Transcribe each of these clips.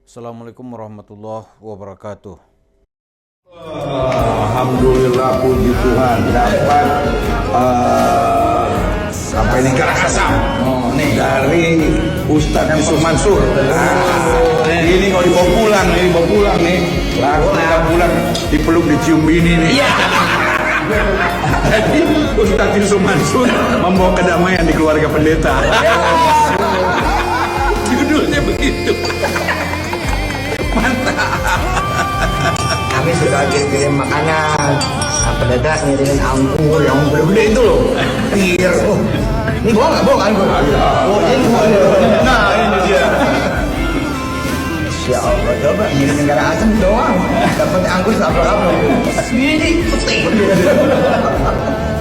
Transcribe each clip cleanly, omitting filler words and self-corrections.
Assalamualaikum warahmatullahi wabarakatuh. Alhamdulillah, puji Tuhan dapat sampai di Karakasam dari Ustadz Yusuf Mansur. Ini kalau dibawa pulang nih, lalu kita pulang dipeluk dicium bini nih. Jadi Ustadz Yusuf Mansur membawa kedamaian di keluarga pendeta. Judulnya begitu. Kami sudah kirim makanan. Pendeta ngirimin anggur yang gede-gede itu loh. Pir. Oh, ini bohong nggak? Bohong anggur. Oh, ini bohong. Nah, ini dia. Ya Allah, coba ngirimin negara asam doang. Dapat anggur berapa? Ini penting.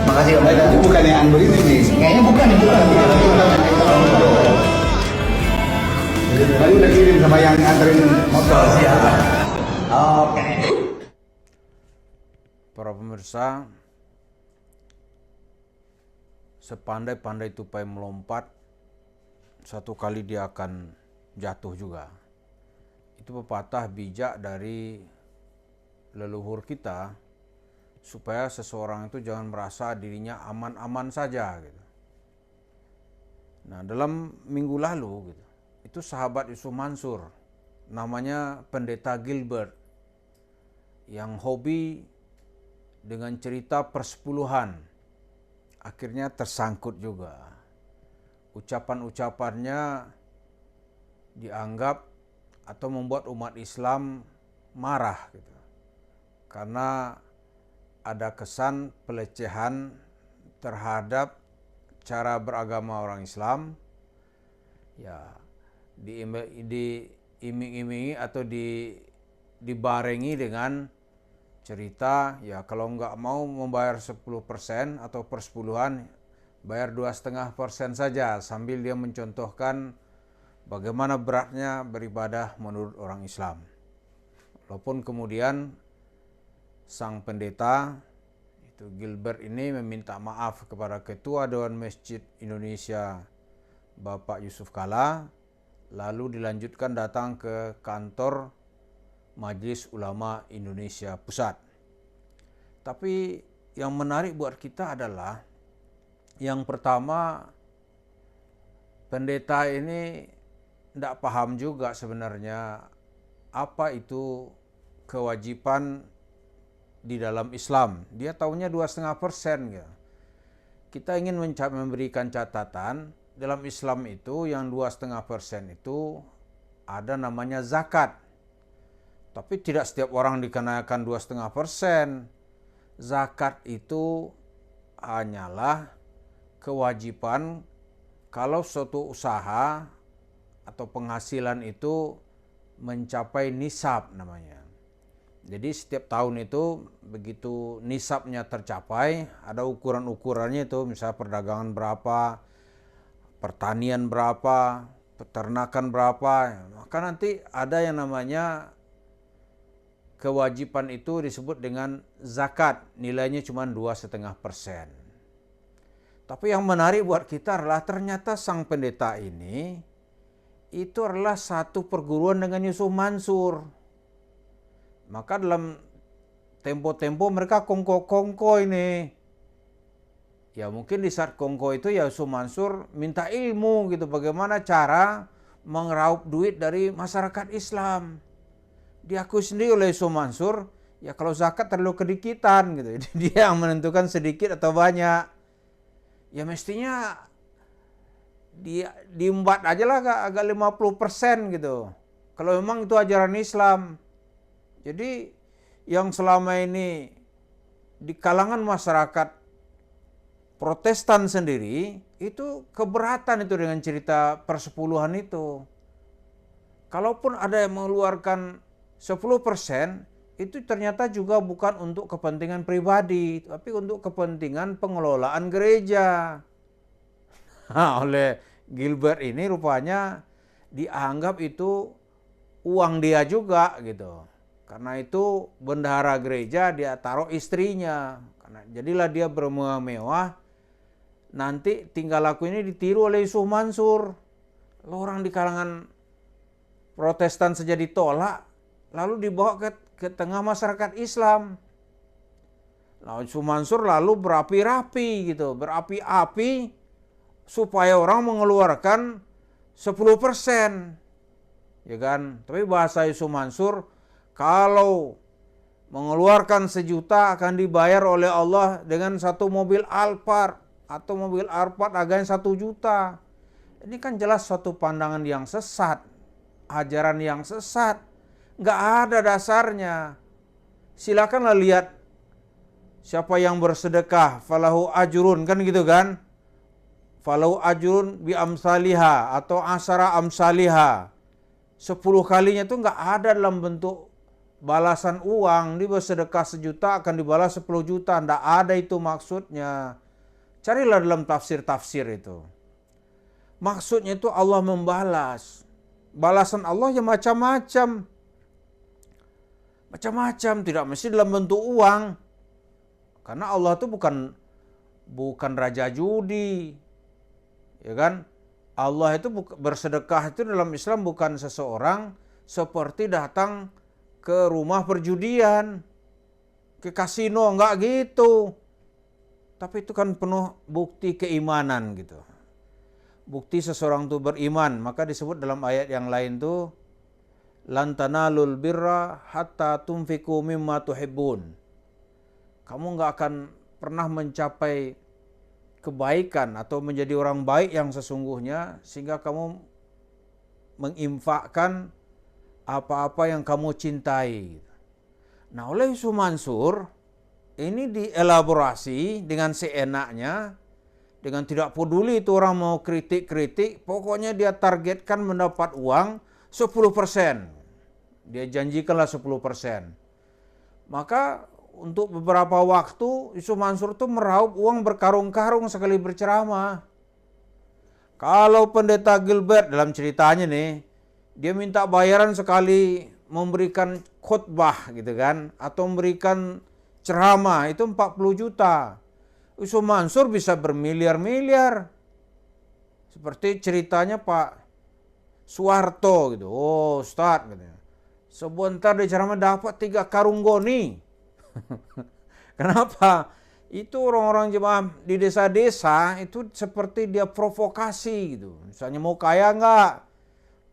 Makasih Om. Itu bukan yang anggur ini nih. Kayaknya bukan. Tadi udah kirim sama yang nganterin motor. Oke. Para pemirsa, sepandai-pandai tupai melompat, satu kali dia akan jatuh juga. Itu pepatah bijak dari leluhur kita, supaya seseorang itu jangan merasa dirinya aman-aman saja gitu. Nah, dalam minggu lalu gitu, itu sahabat Yusuf Mansur, namanya Pendeta Gilbert, yang hobi dengan cerita persepuluhan, akhirnya tersangkut juga. Ucapan-ucapannya dianggap atau membuat umat Islam marah gitu, karena ada kesan pelecehan terhadap cara beragama orang Islam, ya diiming-imingi atau dibarengi dengan cerita, ya kalau nggak mau membayar 10% atau persepuluhan, bayar 2,5% saja, sambil dia mencontohkan bagaimana beratnya beribadah menurut orang Islam. Walaupun kemudian sang pendeta itu Gilbert ini meminta maaf kepada Ketua Dewan Masjid Indonesia Bapak Yusuf Kalla, lalu dilanjutkan datang ke kantor Majelis Ulama Indonesia Pusat. Tapi yang menarik buat kita adalah, yang pertama, pendeta ini tidak paham juga sebenarnya apa itu kewajiban di dalam Islam. Dia tahunya 2,5% gitu. Kita ingin memberikan catatan, dalam Islam itu yang 2,5% itu ada namanya zakat. Tapi tidak setiap orang dikenakan 2,5%. Zakat itu hanyalah kewajiban kalau suatu usaha atau penghasilan itu mencapai nisab namanya. Jadi setiap tahun itu begitu nisabnya tercapai, ada ukuran-ukurannya itu, misalnya perdagangan berapa, pertanian berapa, peternakan berapa, maka nanti ada yang namanya kewajiban itu disebut dengan zakat, nilainya cuma 2,5%. Tapi yang menarik buat kita adalah ternyata sang pendeta ini itu adalah satu perguruan dengan Yusuf Mansur. Maka dalam tempo-tempo mereka kongko-kongko ini. Ya mungkin di saat kongko itu ya Yusuf Mansur minta ilmu gitu, bagaimana cara mengeraup duit dari masyarakat Islam. Diakui sendiri oleh Yusuf Mansur, ya kalau zakat terlalu kedikitan gitu. Dia yang menentukan sedikit atau banyak. Ya mestinya dia diembat aja lah agak 50% gitu. Kalau memang itu ajaran Islam. Jadi yang selama ini di kalangan masyarakat Protestan sendiri itu keberatan itu dengan cerita persepuluhan itu. Kalaupun ada yang mengeluarkan 10%, itu ternyata juga bukan untuk kepentingan pribadi, tapi untuk kepentingan pengelolaan gereja. Nah, oleh Gilbert ini rupanya dianggap itu uang dia juga gitu. Karena itu bendahara gereja dia taruh istrinya. Karena jadilah dia bermewah-mewah. Nanti tingkah laku ini ditiru oleh Yusuf Mansur. Orang di kalangan Protestan saja ditolak, lalu dibawa ke tengah masyarakat Islam. Nah, Yusuf Mansur lalu berapi-api gitu, berapi-api supaya orang mengeluarkan 10%. Ya kan? Tapi bahasa Yusuf Mansur, kalau mengeluarkan 1 juta akan dibayar oleh Allah dengan 1 mobil Alphard, atau mobil Alphard harganya 1 juta. Ini kan jelas suatu pandangan yang sesat, ajaran yang sesat, nggak ada dasarnya. Silakanlah lihat siapa yang bersedekah, falahu ajrun, kan gitu kan? Falahu ajrun bi amsaliha atau asara amsaliha. 10 kalinya itu nggak ada dalam bentuk balasan uang. Dia bersedekah 1 juta akan dibalas 10 juta. Nggak ada itu maksudnya. Carilah dalam tafsir-tafsir itu. Maksudnya itu Allah membalas. Balasan Allah ya macam-macam. Macam-macam, tidak mesti dalam bentuk uang. Karena Allah itu bukan raja judi. Ya kan? Allah itu bersedekah itu dalam Islam bukan seseorang seperti datang ke rumah perjudian, ke kasino, enggak gitu. Tapi itu kan penuh bukti keimanan gitu. Bukti seseorang itu beriman, maka disebut dalam ayat yang lain tuh lan tanalul birra hatta tunfiqu mimma tuhibbun. Kamu enggak akan pernah mencapai kebaikan atau menjadi orang baik yang sesungguhnya sehingga kamu menginfakkan apa-apa yang kamu cintai. Nah, oleh Yusuf Mansur ini dielaborasi dengan seenaknya, dengan tidak peduli itu orang mau kritik-kritik, pokoknya dia targetkan mendapat uang 10%. Dia janjikanlah 10%. Maka untuk beberapa waktu Yusuf Mansur itu meraup uang berkarung-karung sekali berceramah. Kalau pendeta Gilbert dalam ceritanya nih, dia minta bayaran sekali memberikan khutbah gitu kan, atau memberikan ceramah itu 40 juta. Yusuf Mansur bisa bermiliar-miliar. Seperti ceritanya Pak Soeharto gitu. Oh, Ustaz gitu. Sebentar dia ceramah dapat 3 karung goni. Kenapa? Itu orang-orang jemaah di desa-desa itu seperti dia provokasi gitu. Misalnya mau kaya enggak?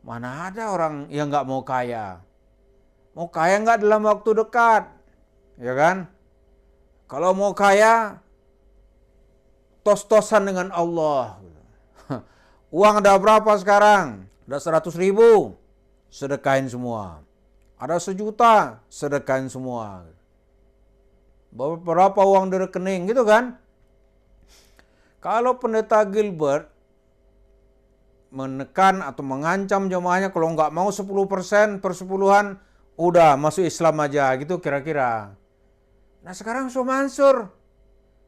Mana ada orang yang enggak mau kaya? Mau kaya enggak dalam waktu dekat? Ya kan? Kalau mau kaya, tos-tosan dengan Allah. Uang ada berapa sekarang? Ada 100.000, sedekahin semua. Ada 1 juta, sedekahin semua. Berapa uang di rekening gitu kan? Kalau pendeta Gilbert menekan atau mengancam jemaahnya kalau nggak mau 10% persepuluhan, udah masuk Islam aja gitu kira-kira. Nah sekarang Yusuf Mansur,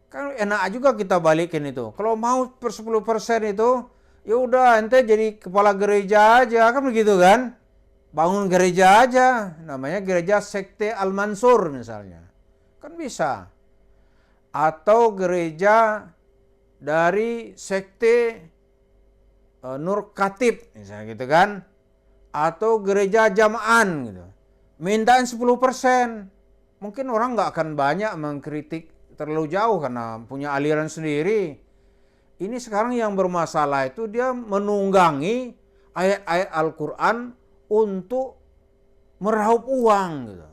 kan enak juga kita balikin itu. Kalau mau 10% itu, ya udah ente jadi kepala gereja aja kan begitu kan? Bangun gereja aja, namanya gereja sekte Al-Mansur misalnya. Kan bisa. Atau gereja dari sekte Nur Khatib misalnya gitu kan. Atau gereja Jam'an gitu. Mintain 10%. Mungkin orang nggak akan banyak mengkritik terlalu jauh karena punya aliran sendiri. Ini sekarang yang bermasalah itu dia menunggangi ayat-ayat Al-Quran untuk meraup uang gitu.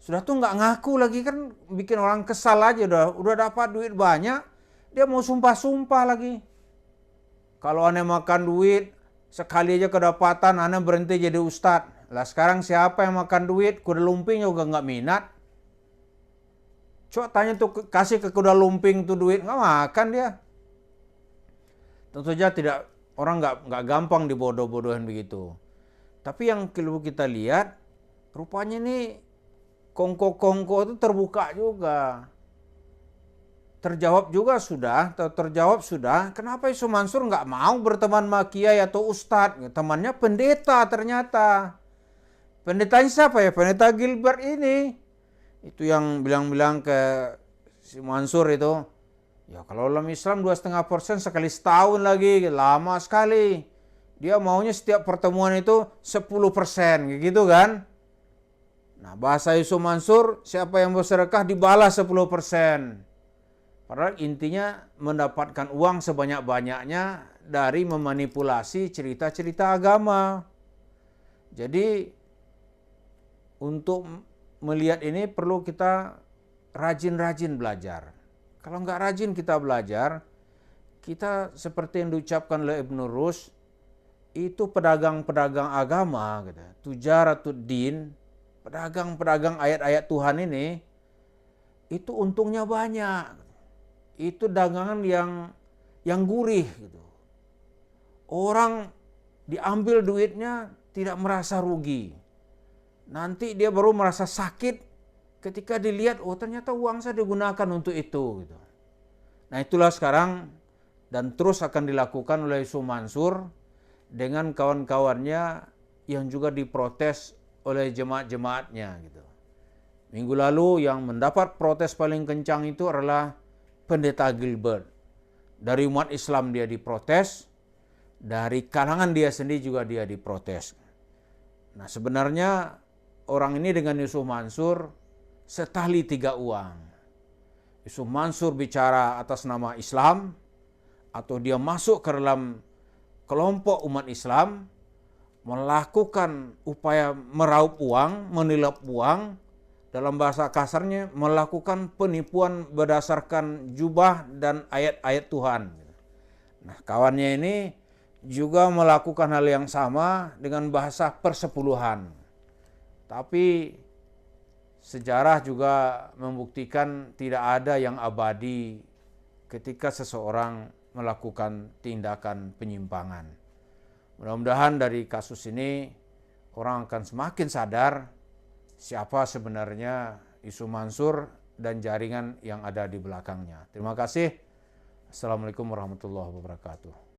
Sudah tuh nggak ngaku lagi kan bikin orang kesal aja udah dapat duit banyak, dia mau sumpah-sumpah lagi. Kalau aneh makan duit sekali aja kedapatan aneh berhenti jadi ustadz. Lah sekarang siapa yang makan duit kuda lumping juga nggak minat. Coba tanya tuh kasih ke kuda lumping tuh duit nggak makan dia. Tentu saja tidak orang nggak gampang dibodoh-bodohin begitu. Tapi yang perlu kita lihat rupanya nih kongko-kongko itu terbuka juga. Terjawab sudah. Kenapa Yusuf Mansur nggak mau berteman sama kiai atau ustadz? Temannya pendeta ternyata. Pendetanya siapa ya? Pendeta Gilbert ini. Itu yang bilang-bilang ke si Mansur itu. Ya kalau dalam Islam 2,5% sekali setahun lagi. Lama sekali. Dia maunya setiap pertemuan itu 10%, gitu kan? Nah, bahasa Yusuf Mansur, siapa yang bersedekah dibalas 10%. Padahal intinya mendapatkan uang sebanyak-banyaknya dari memanipulasi cerita-cerita agama. Jadi, untuk melihat ini perlu kita rajin-rajin belajar. Kalau nggak rajin kita belajar, kita seperti yang diucapkan oleh Ibnu Rus, itu pedagang-pedagang agama, gitu. Tujaratud din, pedagang-pedagang ayat-ayat Tuhan ini, itu untungnya banyak. Itu dagangan yang gurih, gitu. Orang diambil duitnya tidak merasa rugi. Nanti dia baru merasa sakit ketika dilihat, oh ternyata uang saya digunakan untuk itu, gitu. Nah, itulah sekarang dan terus akan dilakukan oleh Yusuf Mansur dengan kawan-kawannya yang juga diprotes oleh jemaat-jemaatnya, gitu. Minggu lalu yang mendapat protes paling kencang itu adalah Pendeta Gilbert. Dari umat Islam dia diprotes, dari kalangan dia sendiri juga dia diprotes. Nah, sebenarnya orang ini dengan Yusuf Mansur setali tiga uang. Yusuf Mansur bicara atas nama Islam, atau dia masuk ke dalam kelompok umat Islam, melakukan upaya meraup uang, menilap uang, dalam bahasa kasarnya melakukan penipuan berdasarkan jubah dan ayat-ayat Tuhan. Nah, kawannya ini juga melakukan hal yang sama dengan bahasa persepuluhan. Tapi sejarah juga membuktikan tidak ada yang abadi ketika seseorang melakukan tindakan penyimpangan. Mudah-mudahan dari kasus ini orang akan semakin sadar siapa sebenarnya Yusuf Mansur dan jaringan yang ada di belakangnya. Terima kasih. Assalamualaikum warahmatullahi wabarakatuh.